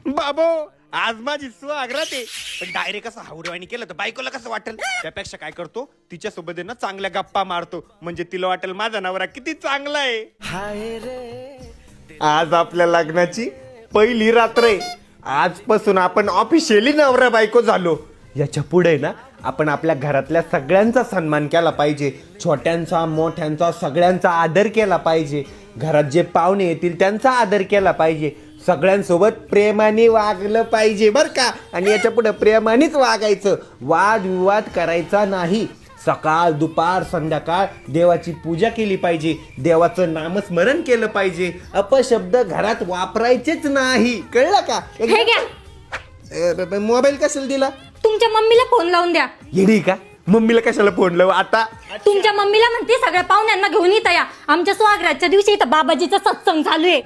बाबो आज माझी स्वागरात आहे, पण डायरेक्ट असं हावरेवाणी केलं तर बायकोला कसं वाटेल? त्यापेक्षा काय करतो, तिच्या सोबत ना चांगल्या गप्पा मारतो, म्हणजे तिला वाटेल माझा नवरा किती चांगला आहे. आज आपल्या लग्नाची पहिली रात्र आहे. आजपासून आपण ऑफिशियली नवरा बायको झालो. याच्या पुढे ना आपण आपल्या घरातल्या सगळ्यांचा सन्मान केला पाहिजे. छोट्यांचा मोठ्यांचा सगळ्यांचा आदर केला पाहिजे. घरात जे पाहुणे येतील त्यांचा आदर केला पाहिजे. सगळ्यांसोबत प्रेमाने वागलं पाहिजे बर का. आणि याच्या पुढे प्रेमानेच वागायचं, वाद विवाद करायचा नाही. सकाळ दुपार संध्याकाळ देवाची पूजा केली पाहिजे, देवाचं नामस्मरण केलं पाहिजे. अपशब्द घरात वापरायचेच नाही, कळलं का? हे घ्या. मोबाईल कशाला दिला? तुमच्या मम्मीला फोन लावून द्या. येडी का? मम्मीला कशाला फोन लावू आता? तुमच्या मम्मीला म्हणते सगळ्या पाहुण्यांना घेऊन येतं या. आमच्या स्वागराच्या दिवशी इथं बाबाजीचा सत्संग चालू आहे.